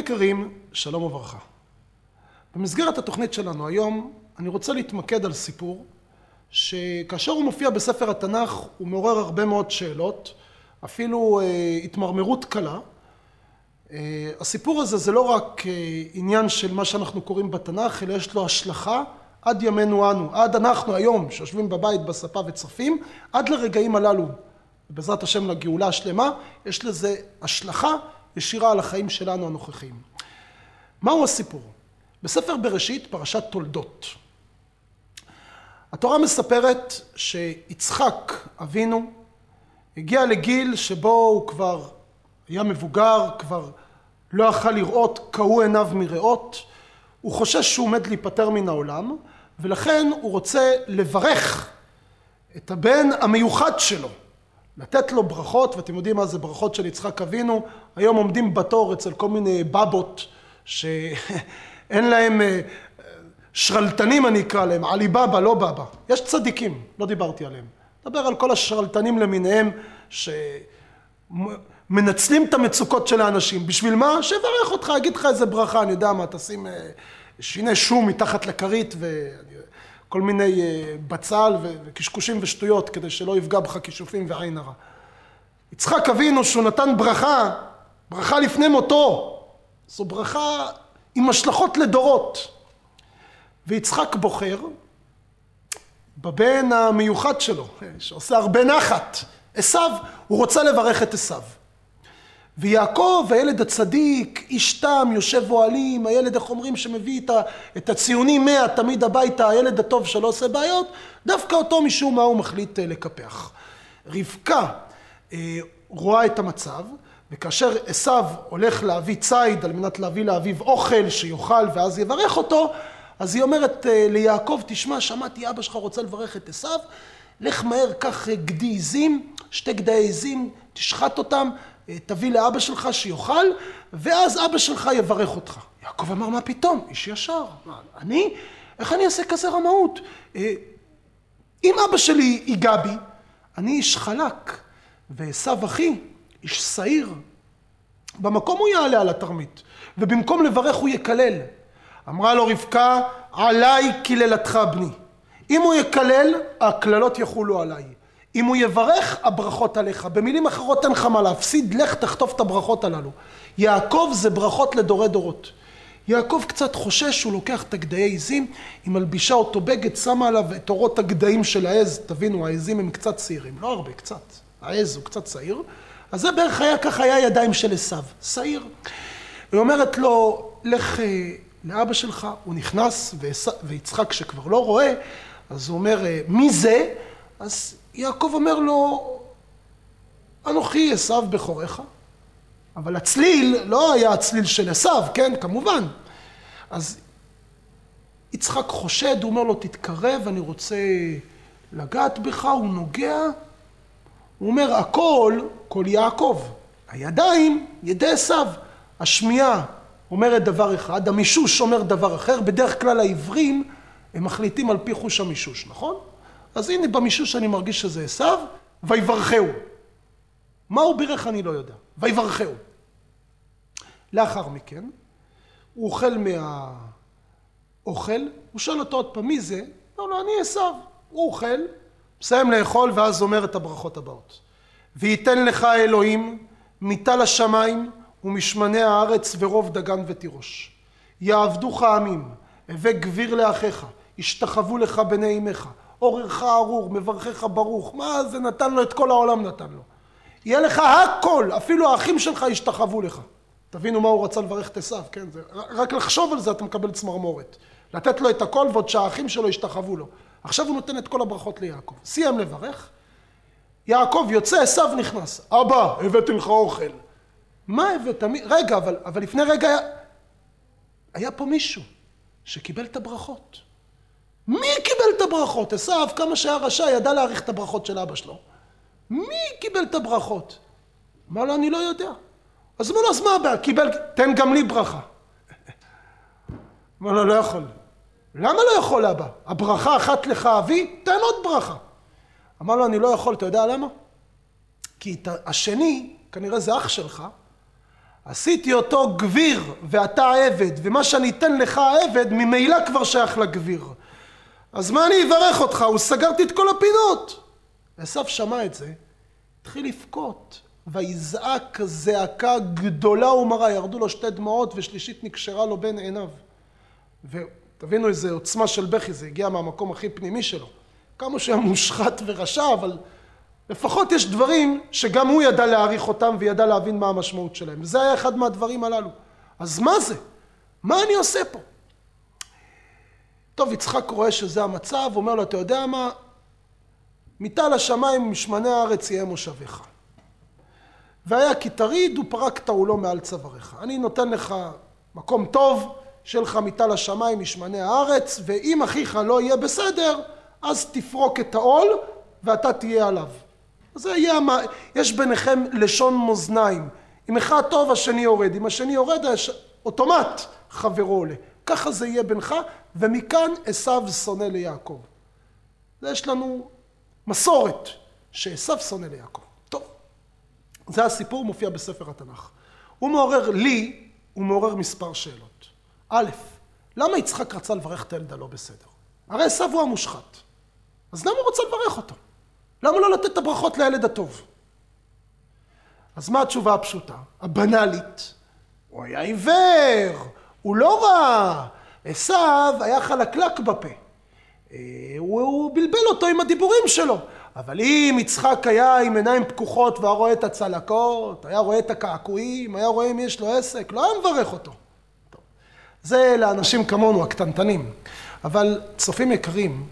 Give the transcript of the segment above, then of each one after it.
יקרים, שלום וברכה. במסגרת התוכנית שלנו היום אני רוצה להתמקד על סיפור שכאשר הוא מופיע בספר התנ"ך הוא מעורר הרבה מאוד שאלות, אפילו התמרמרות קלה. הסיפור הזה זה לא רק עניין של מה שאנחנו קוראים בתנ"ך, אלא יש לו השלכה עד ימינו אנו, עד אנחנו היום שיושבים בבית בספה וצופים, עד לרגעים הללו, בעזרת השם לגאולה השלמה, יש לזה השלכה ישירה על החיים שלנו הנוכחיים. מהו הסיפור? בספר בראשית, פרשת תולדות. התורה מספרת שיצחק אבינו הגיע לגיל שבו הוא כבר היה מבוגר, כבר לא יכל לראות, קהו עיניו מראות, הוא חושש שהוא עומד להיפטר מן העולם, ולכן הוא רוצה לברך את הבן המיוחד שלו, לתת לו ברכות, ואתם יודעים מה זה ברכות של יצחק אבינו, היום עומדים בתור אצל כל מיני בבות שאין להם שרלטנים אני אקרא להם, עלי בבא, לא בבא. יש צדיקים, לא דיברתי עליהם. מדבר על כל השרלטנים למיניהם שמנצלים את המצוקות של האנשים. בשביל מה? שברך אותך, אגיד לך איזה ברכה, אני יודע מה, תשים שיני שום מתחת לכרית וכל מיני בצל וקשקושים ושטויות כדי שלא יפגע בך כישופים ועין הרע. יצחק אבינו שהוא נתן ברכה לפני מותו, זו ברכה עם השלכות לדורות. ויצחק בוחר בבן המיוחד שלו, שעושה הרבה נחת, עשיו, הוא רוצה לברך את עשיו. ויעקב, הילד הצדיק, איש תם, יושב אוהלים, הילד, איך אומרים, שמביא את הציונים 100 תמיד הביתה, הילד הטוב שלא עושה בעיות, דווקא אותו משום מה הוא מחליט לקפח. רבקה רואה את המצב, וכאשר עשיו הולך להביא ציד על מנת להביא לאביו אוכל שיאכל ואז יברך אותו, אז היא אומרת ליעקב, תשמע, שמעתי אבא שלך רוצה לברך את עשיו, לך מהר, קח גדי עזים, 2 גדי עזים, תשחט אותם, תביא לאבא שלך שיאכל, ואז אבא שלך יברך אותך. יעקב אמר, מה פתאום? איש ישר. אני? איך אני אעשה כזה רמאות? אם אבא שלי ייגע בי, אני איש חלק, ועשיו אחי, איש שעיר. במקום הוא יעלה על התרמית, ובמקום לברך הוא יקלל. אמרה לו רבקה, עליי קללתך בני. אם הוא יקלל, הקללות יחולו עליי. אם הוא יברך, הברכות עליך. במילים אחרות אין לך מה להפסיד, לך תחטוף את הברכות הללו. יעקב זה ברכות לדורי דורות. יעקב קצת חושש, הוא לוקח את הגדיי עזים, היא מלבישה אותו בגד, שמה עליו את אורות הגדיים של העז. תבינו, העזים הם קצת צעירים, לא הרבה, קצת. העז הוא קצת צעיר. אז זה בערך היה, ככה היה ידיים של עשיו, צעיר. היא אומרת לו, לך לאבא שלך, הוא נכנס, ויצחק שכבר לא רואה, אז הוא אומר, מי זה? אז יעקב אומר לו, אנוכי עשיו בכורך. אבל הצליל לא היה הצליל של עשיו, כן, כמובן. אז יצחק חושד, הוא אומר לו, תתקרב, אני רוצה לגעת בך, הוא נוגע. הוא אומר, הכל, כל יעקב. הידיים, ידי עשיו. השמיעה אומרת דבר אחד, המישוש אומר דבר אחר. בדרך כלל העברים הם מחליטים על פי חוש המישוש, נכון? אז הנה במישוש אני מרגיש שזה עשיו, ויברכהו. מה הוא בירך אני לא יודע. ויברכהו. לאחר מכן, הוא אוכל מהאוכל, הוא שואל אותו עוד פעם, מי זה? לא, לא, אני עשיו. הוא אוכל, מסיים לאכול, ואז אומר את הברכות הבאות. וייתן לך אלוהים, מטל השמיים, ומשמני הארץ ורוב דגן ותירוש. יעבדוך עמים, הווה גביר לאחיך, ישתחוו לך בני אמך, אורך ארור, מברכך ברוך. מה זה נתן לו? את כל העולם נתן לו. יהיה לך הכל, אפילו האחים שלך ישתחוו לך. תבינו מה הוא רצה לברך את עשיו, כן? זה, רק לחשוב על זה אתה מקבל צמרמורת. לתת לו את הכל ועוד שהאחים שלו ישתחוו לו. עכשיו הוא נותן את כל הברכות ליעקב. סיים לברך. יעקב יוצא, עשיו נכנס. אבא, הבאתי לך אוכל. מה הבאת? רגע, אבל לפני רגע היה פה מישהו שקיבל את הברכות. מי קיבל את הברכות? עשיו, כמה שהיה רשע, ידע להעריך את הברכות של אבא שלו. מי קיבל את הברכות? אמר לו, אני לא יודע. אז אמר לו, אז מה הבא? קיבל, תן גם לי ברכה. אמר לו, לא יכול. למה לא יכול אבא? הברכה אחת לך אבי, תן עוד ברכה. אמר לו, אני לא יכול, אתה יודע למה? כי השני, כנראה זה אח שלך, עשיתי אותו גביר ואתה עבד, ומה שאני אתן לך העבד ממילא כבר שייך לגביר. אז מה אני אברך אותך? הוא סגרתי את כל הפינות. עשיו שמע את זה, התחיל לבכות, ויזעק זעקה גדולה ומרה, ירדו לו 2 דמעות ושלישית נקשרה לו בין עיניו. ותבינו איזה עוצמה של בכי, זה הגיע מהמקום הכי פנימי שלו. כמה שהיה מושחת ורשע, אבל לפחות יש דברים שגם הוא ידע להעריך אותם וידע להבין מה המשמעות שלהם. וזה היה אחד מהדברים הללו. אז מה זה? מה אני עושה פה? טוב, יצחק רואה שזה המצב, אומר לו, אתה יודע מה? מיטה לשמיים משמני הארץ יהיה מושבך. והיה כי תריד ופרקת עולו מעל צוואריך. אני נותן לך מקום טוב, שיהיה לך מיטה לשמיים משמני הארץ, ואם אחיך לא יהיה בסדר, אז תפרוק את העול ואתה תהיה עליו. אז יש ביניכם לשון מאזניים. אם אחד טוב השני יורד, אם השני יורד אוטומט חברו עולה. ככה זה יהיה בינך, ומכאן עשיו שונא ליעקב. זה יש לנו מסורת שעשיו שונא ליעקב. טוב, זה הסיפור, מופיע בספר התנ"ך. הוא מעורר מספר שאלות. א', למה יצחק רצה לברך את הילד הלא בסדר? הרי עשיו הוא המושחת. אז למה הוא רוצה לברך אותו? למה לא לתת את הברכות לילד הטוב? אז מה התשובה הפשוטה? הבנאלית. הוא היה עיוור, הוא לא רע. עשיו היה חלקלק בפה. הוא בלבל אותו עם הדיבורים שלו. אבל אם יצחק היה עם עיניים פקוחות והיה רואה את הצלקות, היה רואה את הקעקועים, היה רואה אם יש לו עסק, לא היה מברך אותו. טוב. זה לאנשים כמונו, הקטנטנים. אבל צופים יקרים,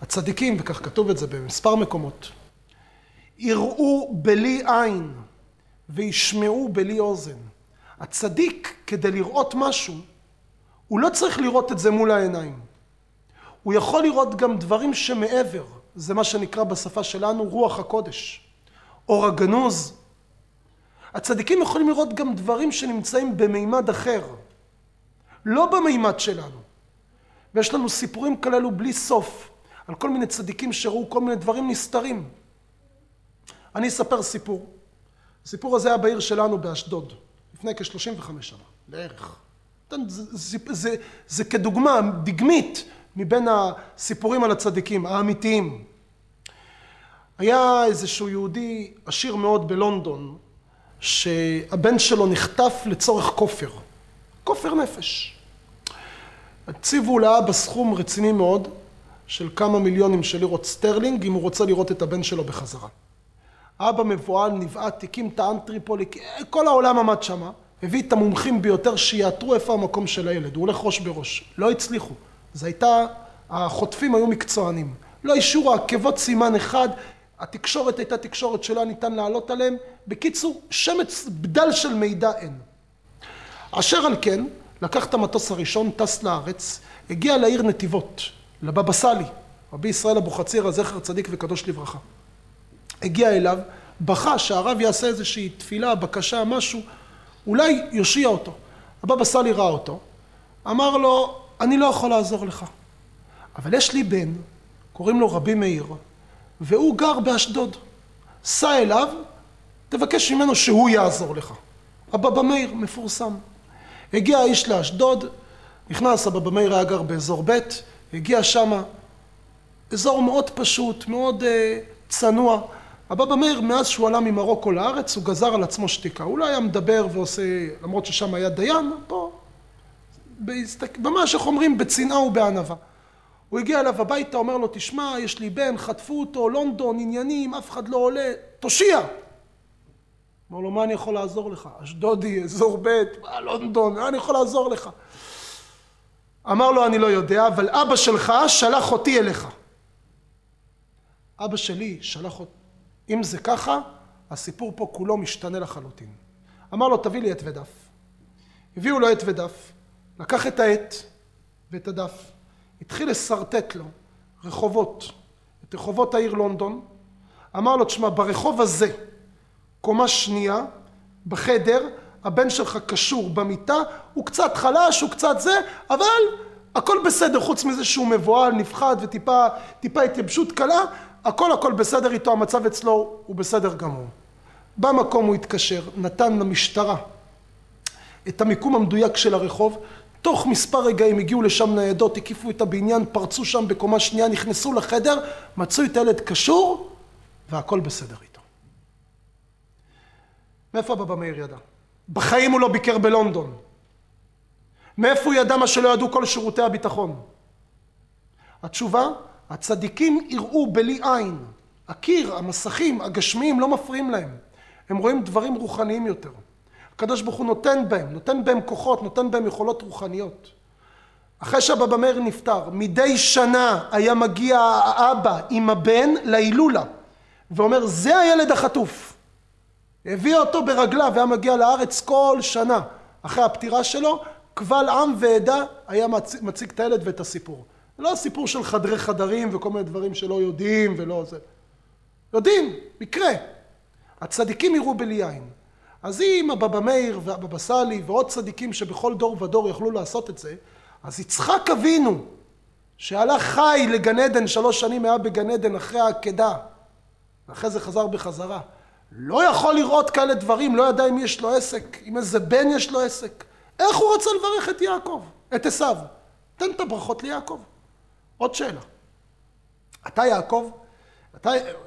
הצדיקים, וכך כתוב את זה במספר מקומות, יראו בלי עין וישמעו בלי אוזן. הצדיק, כדי לראות משהו, הוא לא צריך לראות את זה מול העיניים. הוא יכול לראות גם דברים שמעבר, זה מה שנקרא בשפה שלנו רוח הקודש, אור הגנוז. הצדיקים יכולים לראות גם דברים שנמצאים במימד אחר, לא במימד שלנו. ויש לנו סיפורים כאלו בלי סוף, על כל מיני צדיקים שראו כל מיני דברים נסתרים. אני אספר סיפור. הסיפור הזה היה בעיר שלנו באשדוד, לפני כ-35 שנה, לערך. זה כדוגמה, דגמית, מבין הסיפורים על הצדיקים, האמיתיים. היה איזשהו יהודי עשיר מאוד בלונדון, שהבן שלו נחטף לצורך כופר. כופר נפש. הציבו לאבא סכום רציני מאוד, של כמה מיליונים של לירות סטרלינג, אם הוא רוצה לראות את הבן שלו בחזרה. האבא מבועל, נבעט, הקים את האנטריפולי, כל העולם עמד שמה, הביא את המומחים ביותר שיאתרו איפה המקום של הילד, הוא הולך ראש בראש. לא הצליחו. זה הייתה, החוטפים היו מקצוענים. לא אישור העקבות סימן אחד, התקשורת הייתה תקשורת שלא ניתן לעלות עליהם. בקיצור, שמץ בדל של מידע אין. אשר על כן, לקח את המטוס הראשון, טס לארץ, הגיע לעיר נתיבות, לבבא סאלי, רבי ישראל אבוחצירא, זכר צדיק וקדוש לברכה. הגיע אליו, בכה שהרב יעשה איזושהי תפילה, בקשה, משהו, אולי יושיע אותו. הבבא סאלי ראה אותו, אמר לו, אני לא יכול לעזור לך, אבל יש לי בן, קוראים לו רבי מאיר, והוא גר באשדוד. סע אליו, תבקש ממנו שהוא יעזור לך. הבבא מאיר מפורסם. הגיע האיש לאשדוד, נכנס, הבבא מאיר היה גר באזור ב', הגיע שמה, אזור מאוד פשוט, מאוד צנוע. הבבא מאיר, מאז שהוא עלה ממרוקו לארץ, הוא גזר על עצמו שתיקה. הוא לא היה מדבר ועושה, למרות ששם היה דיין, פה, ממש איך אומרים, בצנעה ובענווה. הוא הגיע אליו הביתה, אומר לו, תשמע, יש לי בן, חטפו אותו, לונדון, עניינים, אף אחד לא עולה, תושיע. אמר לו, מה אני יכול לעזור לך? אשדודי, אזור ב', לונדון, מה אני יכול לעזור לך? אמר לו, אני לא יודע, אבל אבא שלך שלח אותי אליך. אבא שלי שלח אותי. אם זה ככה, הסיפור פה כולו משתנה לחלוטין. אמר לו, תביא לי עט ודף. הביאו לו עט ודף, לקח את העט ואת הדף, התחיל לסרטט לו רחובות, את רחובות העיר לונדון. אמר לו, תשמע, ברחוב הזה, קומה שנייה, בחדר, הבן שלך קשור במיטה, הוא קצת חלש, הוא קצת זה, אבל הכל בסדר, חוץ מזה שהוא מבועל, נפחד וטיפה התייבשות קלה, הכל בסדר איתו, המצב אצלו הוא בסדר גמור. במקום הוא התקשר, נתן למשטרה את המיקום המדויק של הרחוב. תוך מספר רגעים הגיעו לשם ניידות, הקיפו את הבניין, פרצו שם בקומה שנייה, נכנסו לחדר, מצאו את הילד קשור, והכל בסדר איתו. מאיפה הבבא מאיר ידע? בחיים הוא לא ביקר בלונדון. מאיפה הוא ידע מה שלא ידעו כל שירותי הביטחון? התשובה, הצדיקים יראו בלי עין. הקיר, המסכים, הגשמיים לא מפריעים להם. הם רואים דברים רוחניים יותר. הקדוש ברוך הוא נותן בהם כוחות, נותן בהם יכולות רוחניות. אחרי שהבבא מאיר נפטר, מדי שנה היה מגיע האבא עם הבן להילולה, ואומר, זה הילד החטוף. הביא אותו ברגליו והיה מגיע לארץ כל שנה. אחרי הפטירה שלו, קבל עם ועדה היה מציג את הילד ואת הסיפור. לא הסיפור של חדרי חדרים וכל מיני דברים שלא יודעים ולא זה. יודעים, מקרה. הצדיקים יראו בלי עין. אז אם הבבא מאיר והבבא סאלי ועוד צדיקים שבכל דור ודור יכלו לעשות את זה, אז יצחק אבינו, שהלך חי לגן עדן 3 שנים, היה בגן עדן אחרי העקדה, ואחרי זה חזר בחזרה, לא יכול לראות כאלה דברים, לא ידע אם יש לו עסק, אם איזה בן יש לו עסק. איך הוא רצה לברך את יעקב, את עשיו? תן את הברכות ליעקב. עוד שאלה. אתה יעקב,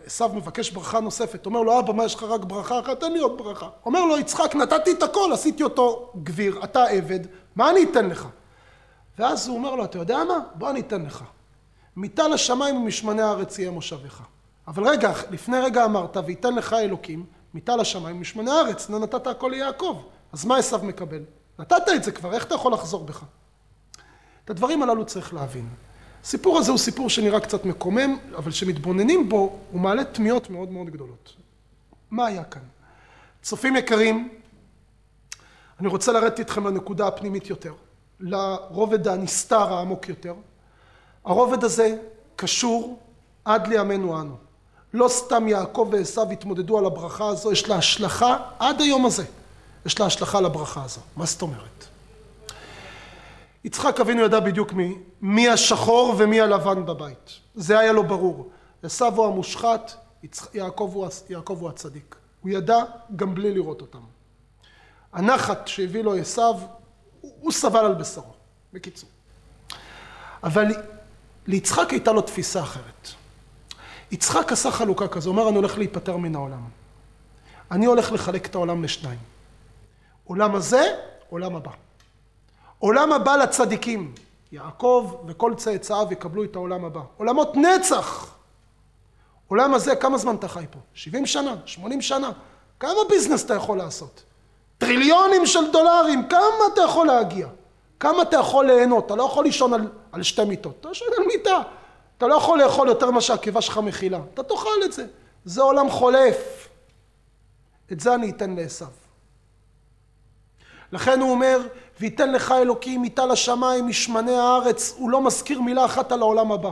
עשיו מבקש ברכה נוספת, אומר לו, אבא, מה יש לך רק ברכה אחת? תן לי עוד ברכה. אומר לו, יצחק, נתתי את הכל, עשיתי אותו גביר, אתה עבד, מה אני אתן לך? ואז הוא אומר לו, אתה יודע מה? בוא אני אתן לך. מיטה לשמיים ומשמני הארץ יהיה מושבך. אבל רגע, לפני רגע אמרת, ויתן לך אלוקים, מיטה לשמיים ומשמני הארץ, נתת הכל ליעקב. אז מה עשיו מקבל? נתת את זה כבר, איך אתה יכול לחזור בך? את הדברים הללו צריך להבין. הסיפור הזה הוא סיפור שנראה קצת מקומם, אבל שמתבוננים בו, הוא מעלה תמיהות מאוד מאוד גדולות. מה היה כאן? צופים יקרים, אני רוצה לרדת איתכם לנקודה הפנימית יותר, לרובד הנסתר העמוק יותר. הרובד הזה קשור עד לימינו אנו. לא סתם יעקב ועשיו התמודדו על הברכה הזו, יש לה השלכה עד היום הזה. יש לה השלכה על הברכה הזו. מה זאת אומרת? יצחק אבינו ידע בדיוק מי השחור ומי הלבן בבית. זה היה לו ברור. עשיו הוא המושחת, יעקב הוא הצדיק. הוא ידע גם בלי לראות אותם. הנחת שהביא לו עשיו, הוא סבל על בשרו, בקיצור. אבל ליצחק הייתה לו תפיסה אחרת. יצחק עשה חלוקה כזו, הוא אומר, אני הולך להיפטר מן העולם. אני הולך לחלק את העולם לשניים. עולם הזה, עולם הבא. עולם הבא לצדיקים, יעקב וכל צאצאיו יקבלו את העולם הבא. עולמות נצח. עולם הזה, כמה זמן אתה חי פה? 70 שנה, 80 שנה. כמה ביזנס אתה יכול לעשות? טריליונים של דולרים, כמה אתה יכול להגיע? כמה אתה יכול ליהנות? אתה לא יכול לישון על 2 מיטות. אתה ישן על מיטה. אתה לא יכול לאכול יותר מה שהקיבה שלך מכילה. אתה תאכל את זה. זה עולם חולף. את זה אני אתן לעשיו. לכן הוא אומר, ויתן לך אלוקים מיטה לשמיים משמני הארץ. הוא לא מזכיר מילה אחת על העולם הבא.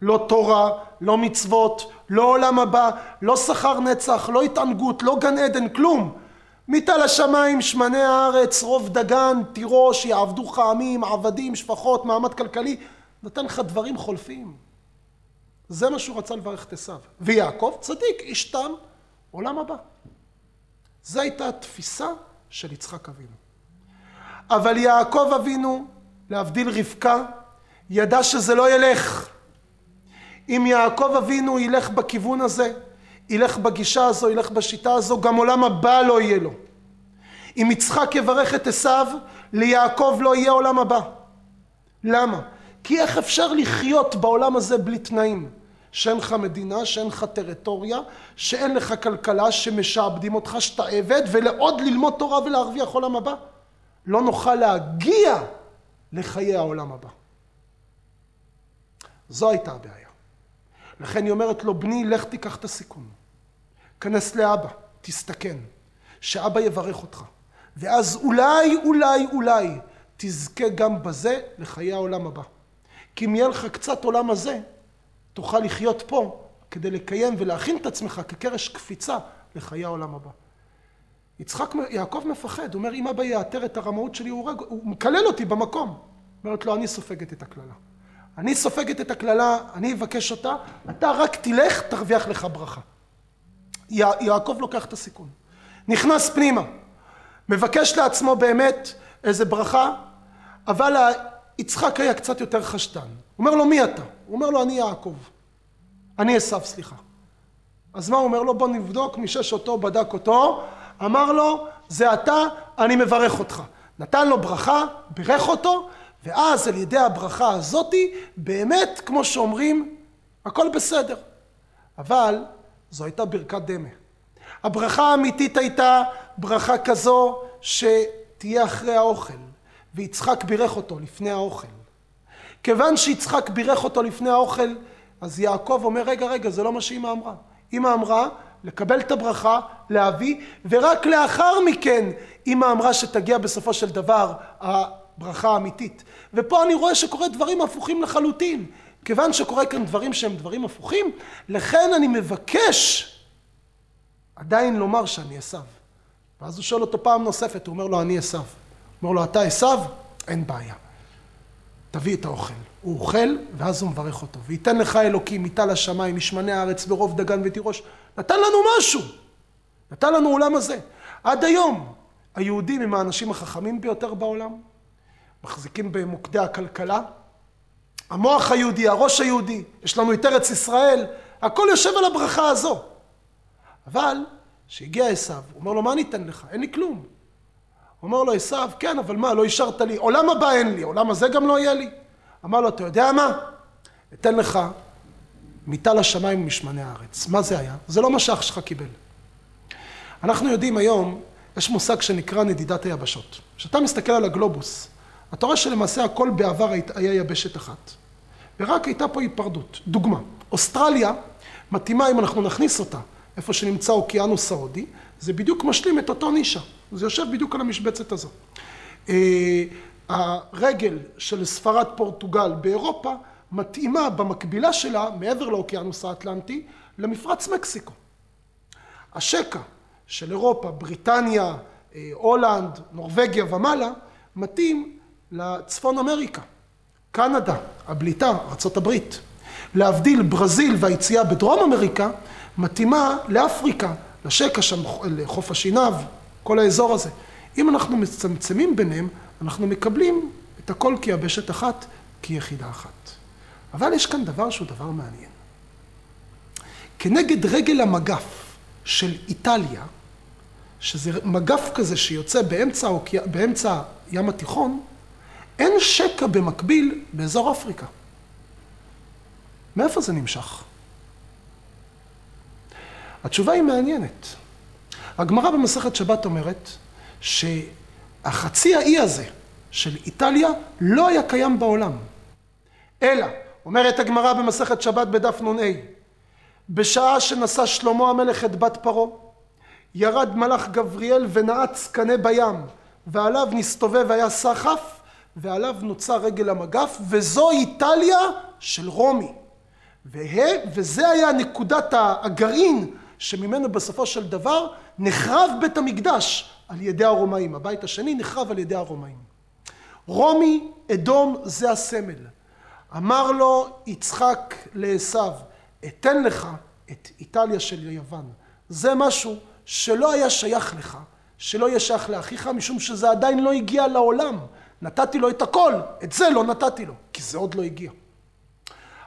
לא תורה, לא מצוות, לא עולם הבא, לא שכר נצח, לא התענגות, לא גן עדן, כלום. מיטה לשמיים, שמני הארץ, רוב דגן, תירוש, יעבדוך עמים, עבדים, שפחות, מעמד כלכלי. נתן לך דברים חולפים. זה מה שהוא רצה לברך את עשיו. ויעקב צדיק, איש תם, עולם הבא. זו הייתה התפיסה של יצחק אבינו. אבל יעקב אבינו, להבדיל רבקה, ידע שזה לא ילך. אם יעקב אבינו ילך בכיוון הזה, ילך בגישה הזו, ילך בשיטה הזו, גם עולם הבא לא יהיה לו. אם יצחק יברך את עשיו, ליעקב לא יהיה עולם הבא. למה? כי איך אפשר לחיות בעולם הזה בלי תנאים? שאין לך מדינה, שאין לך טריטוריה, שאין לך כלכלה, שמשעבדים אותך, שאתה עבד, ולעוד ללמוד תורה ולהרוויח עולם הבא. לא נוכל להגיע לחיי העולם הבא. זו הייתה הבעיה. לכן היא אומרת לו, בני, לך תיקח את הסיכון. כנס לאבא, תסתכן, שאבא יברך אותך. ואז אולי תזכה גם בזה לחיי העולם הבא. כי אם יהיה לך קצת עולם הזה, תוכל לחיות פה כדי לקיים ולהכין את עצמך כקרש קפיצה לחיי העולם הבא. יעקב מפחד, הוא אומר, אם אבא יאתר את הרמאות שלי, הוא מקלל אותי במקום. אומרת לו, אני סופגת את הכללה. אני סופגת את הכללה, אני אבקש אותה, אתה רק תלך, תרוויח לך ברכה. יעקב לוקח את הסיכון. נכנס פנימה, מבקש לעצמו באמת, איזה ברכה, אבל יצחק היה קצת יותר חשדן. הוא אומר לו, מי אתה? הוא אומר לו, אני יעקב. אני עשיו, סליחה. אז מה הוא אומר לו? בוא נבדוק, מישש אותו, בדק אותו, אמר לו, זה אתה, אני מברך אותך. נתן לו ברכה, בירך אותו, ואז על ידי הברכה הזאתי, באמת, כמו שאומרים, הכל בסדר. אבל זו הייתה ברכת דמה. הברכה האמיתית הייתה ברכה כזו שתהיה אחרי האוכל, ויצחק בירך אותו לפני האוכל. כיוון שיצחק בירך אותו לפני האוכל, אז יעקב אומר, רגע, זה לא מה שאמא אמרה. אמא אמרה לקבל את הברכה, להביא, ורק לאחר מכן אמא אמרה שתגיע בסופו של דבר הברכה האמיתית. ופה אני רואה שקורה דברים הפוכים לחלוטין. כיוון שקורה כאן דברים שהם דברים הפוכים, לכן אני מבקש עדיין לומר שאני עשיו. ואז הוא שואל אותו פעם נוספת, הוא אומר לו, אני עשיו. הוא אומר לו, אתה עשיו? אין בעיה. תביא את האוכל. הוא אוכל, ואז הוא מברך אותו. ויתן לך אלוקים, מיטה לשמיים, משמני הארץ, ברוב דגן ותירוש. נתן לנו משהו. נתן לנו עולם הזה. עד היום, היהודים הם האנשים החכמים ביותר בעולם. מחזיקים במוקדי הכלכלה. המוח היהודי, הראש היהודי, יש לנו את ארץ ישראל. הכל יושב על הברכה הזו. אבל, שהגיע עשיו, הוא אומר לו, מה ניתן לך? אין לי כלום. הוא אומר לו, עשיו, כן, אבל מה, לא השארת לי, עולם הבא אין לי, עולם הזה גם לא יהיה לי. אמר לו, אתה יודע מה? אתן לך מיטה לשמיים ומשמני הארץ. מה זה היה? זה לא מה שאח שלך קיבל. אנחנו יודעים היום, יש מושג שנקרא נדידת היבשות. כשאתה מסתכל על הגלובוס, אתה רואה שלמעשה הכל בעבר היה יבשת אחת. ורק הייתה פה היפרדות. דוגמה, אוסטרליה מתאימה אם אנחנו נכניס אותה, איפה שנמצא אוקיינוס ההודי, זה בדיוק משלים את אותו נישה. זה יושב בדיוק על המשבצת הזו. הרגל של ספרד פורטוגל באירופה מתאימה במקבילה שלה, מעבר לאוקיינוס האטלנטי, למפרץ מקסיקו. השקע של אירופה, בריטניה, הולנד, נורווגיה ומעלה, מתאים לצפון אמריקה. קנדה, הבליטה, ארצות הברית. להבדיל ברזיל והיציאה בדרום אמריקה, מתאימה לאפריקה, לשקע שם, לחוף השינב, כל האזור הזה. אם אנחנו מצמצמים ביניהם, אנחנו מקבלים את הכל כיבשת אחת, כיחידה אחת. אבל יש כאן דבר שהוא דבר מעניין. כנגד רגל המגף של איטליה, שזה מגף כזה שיוצא באמצע ים התיכון, אין שקע במקביל באזור אפריקה. מאיפה זה נמשך? התשובה היא מעניינת. הגמרא במסכת שבת אומרת שהחצי האי הזה של איטליה לא היה קיים בעולם. אלא, אומרת הגמרא במסכת שבת בדף נ"ה, בשעה שנשא שלמה המלך את בת פרעה, ירד מלאך גבריאל ונעץ קנה בים, ועליו נסתובב היה סחף, ועליו נוצר רגל המגף, וזו איטליה של רומי. וזה היה נקודת הגרעין שממנו בסופו של דבר נחרב בית המקדש על ידי הרומאים. הבית השני נחרב על ידי הרומאים. רומי, אדום, זה הסמל. אמר לו יצחק לעשיו, אתן לך את איטליה של יוון. זה משהו שלא היה שייך לך, שלא יהיה שייך לאחיך, משום שזה עדיין לא הגיע לעולם. נתתי לו את הכל, את זה לא נתתי לו, כי זה עוד לא הגיע.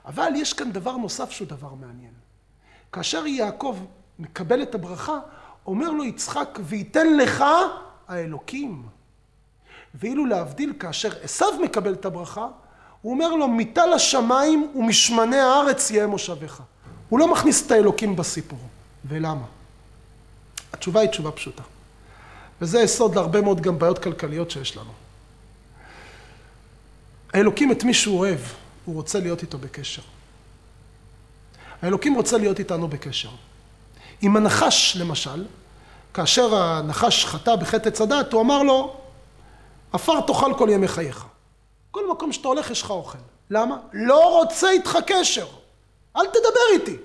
אבל יש כאן דבר נוסף שהוא דבר מעניין. כאשר יעקב מקבל את הברכה, אומר לו יצחק, ויתן לך האלוקים. ואילו להבדיל, כאשר עשיו מקבל את הברכה, הוא אומר לו, מיטה לשמיים ומשמני הארץ יהיה מושבך. הוא לא מכניס את האלוקים בסיפור. ולמה? התשובה היא תשובה פשוטה. וזה יסוד להרבה מאוד גם בעיות כלכליות שיש לנו. האלוקים את מי שהוא אוהב, הוא רוצה להיות איתו בקשר. האלוקים רוצה להיות איתנו בקשר. עם הנחש, למשל, כאשר הנחש חטא בחטא עץ הדת, הוא אמר לו, עפר תאכל כל ימי חייך. כל מקום שאתה הולך יש לך אוכל. למה? לא רוצה איתך קשר. אל תדבר איתי.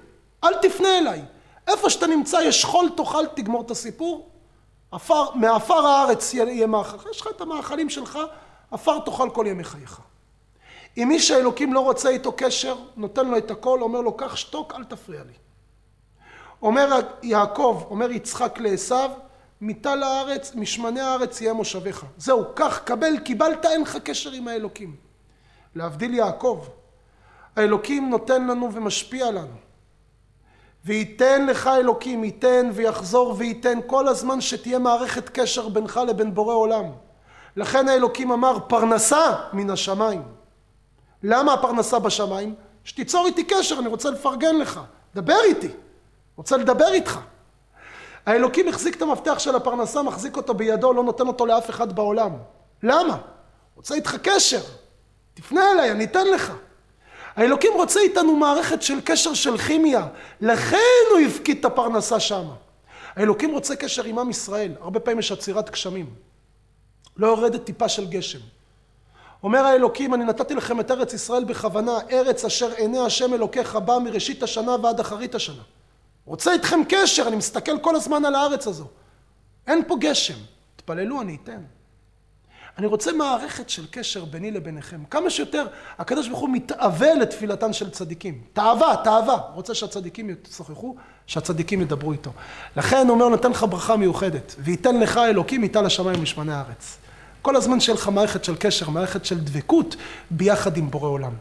אל תפנה אליי. איפה שאתה נמצא יש חול תאכל, תגמור את הסיפור. מעפר הארץ יהיה מאכל. יש לך את המאכלים שלך, עפר תאכל כל ימי חייך. אם מי שהאלוקים לא רוצה איתו קשר, נותן לו את הכל, אומר לו, קח שתוק, אל תפריע לי. אומר יעקב, אומר יצחק לעשיו, מטל הארץ, משמני הארץ יהיה מושבך. זהו, כך, קבל, קיבלת, אין לך קשר עם האלוקים. להבדיל יעקב, האלוקים נותן לנו ומשפיע לנו. וייתן לך אלוקים, ייתן ויחזור וייתן כל הזמן שתהיה מערכת קשר בינך לבין בורא עולם. לכן האלוקים אמר, פרנסה מן השמיים. למה הפרנסה בשמיים? שתיצור איתי קשר, אני רוצה לפרגן לך. דבר איתי, רוצה לדבר איתך. האלוקים החזיק את המפתח של הפרנסה, מחזיק אותו בידו, לא נותן אותו לאף אחד בעולם. למה? רוצה איתך קשר. תפנה אליי, אני אתן לך. האלוקים רוצה איתנו מערכת של קשר של כימיה. לכן הוא הפקיד את הפרנסה שם. האלוקים רוצה קשר עם עם ישראל. הרבה פעמים יש עצירת גשמים. לא יורדת טיפה של גשם. אומר האלוקים, אני נתתי לכם את ארץ ישראל בכוונה, ארץ אשר עיני השם אלוקיך בא מראשית השנה ועד אחרית השנה. רוצה איתכם קשר, אני מסתכל כל הזמן על הארץ הזו. אין פה גשם. תפללו, אני אתן. אני רוצה מערכת של קשר ביני לביניכם. כמה שיותר, הקדוש ברוך הוא מתאווה לתפילתן של צדיקים. תאווה. רוצה שהצדיקים ישוחחו, שהצדיקים ידברו איתו. לכן הוא אומר, נתן לך ברכה מיוחדת, וייתן לך אלוקים, ייתן לשמיים משמני הארץ. כל הזמן שיהיה לך מערכת של קשר, מערכת של דבקות, ביחד עם בורא עולם.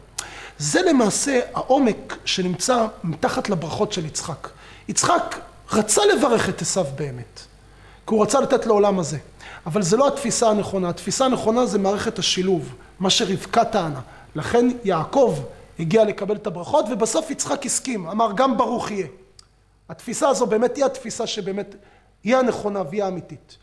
זה למעשה העומק שנמצא מתחת לברכות של יצחק. יצחק רצה לברך את עשיו באמת, כי הוא רצה לתת לעולם הזה. אבל זה לא התפיסה הנכונה. התפיסה הנכונה זה מערכת השילוב, מה שרבקה טענה. לכן יעקב הגיע לקבל את הברכות, ובסוף יצחק הסכים, אמר גם ברוך יהיה. התפיסה הזו באמת היא התפיסה שבאמת היא הנכונה והיא האמיתית.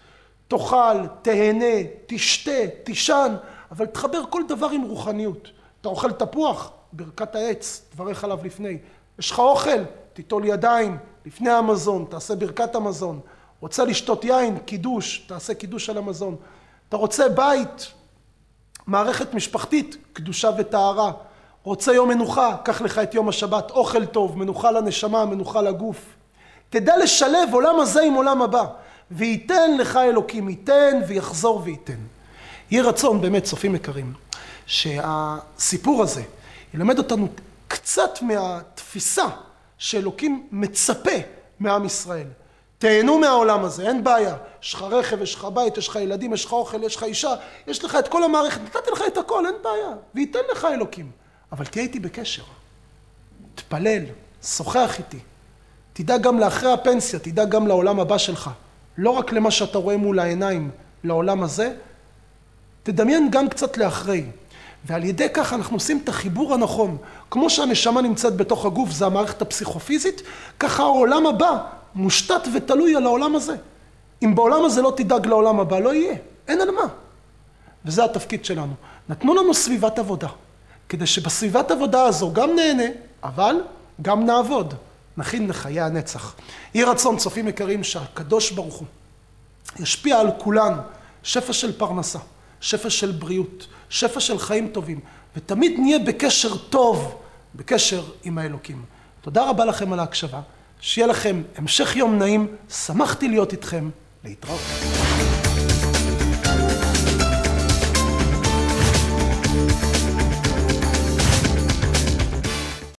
תאכל, תהנה, תשתה, תישן, אבל תחבר כל דבר עם רוחניות. אתה אוכל תפוח, ברכת העץ, תברך עליו לפני. יש לך אוכל, תיטול ידיים, לפני המזון, תעשה ברכת המזון. רוצה לשתות יין, קידוש, תעשה קידוש על המזון. אתה רוצה בית, מערכת משפחתית, קדושה וטהרה. רוצה יום מנוחה, קח לך את יום השבת, אוכל טוב, מנוחה לנשמה, מנוחה לגוף. תדע לשלב עולם הזה עם עולם הבא. וייתן לך אלוקים, ייתן ויחזור וייתן. יהיה רצון באמת, צופים יקרים, שהסיפור הזה ילמד אותנו קצת מהתפיסה שאלוקים מצפה מעם ישראל. תהנו מהעולם הזה, אין בעיה. יש לך רכב, יש לך בית, יש לך ילדים, יש לך אוכל, יש לך אישה, יש לך את כל המערכת, נתתי לך את הכל, אין בעיה. וייתן לך אלוקים. אבל תהיה איתי בקשר. תפלל, שוחח איתי. תדע גם לאחרי הפנסיה, תדע גם לעולם הבא שלך. לא רק למה שאתה רואה מול העיניים, לעולם הזה, תדמיין גם קצת לאחרי. ועל ידי כך אנחנו עושים את החיבור הנכון. כמו שהנשמה נמצאת בתוך הגוף, זה המערכת הפסיכופיזית, ככה העולם הבא מושתת ותלוי על העולם הזה. אם בעולם הזה לא תדאג לעולם הבא, לא יהיה. אין על מה. וזה התפקיד שלנו. נתנו לנו סביבת עבודה, כדי שבסביבת עבודה הזו גם נהנה, אבל גם נעבוד. נכין לחיי הנצח. יהי רצון, צופים יקרים, שהקדוש ברוך הוא ישפיע על כולנו שפע של פרנסה, שפע של בריאות, שפע של חיים טובים, ותמיד נהיה בקשר טוב, בקשר עם האלוקים. תודה רבה לכם על ההקשבה, שיהיה לכם המשך יום נעים, שמחתי להיות איתכם, להתראות.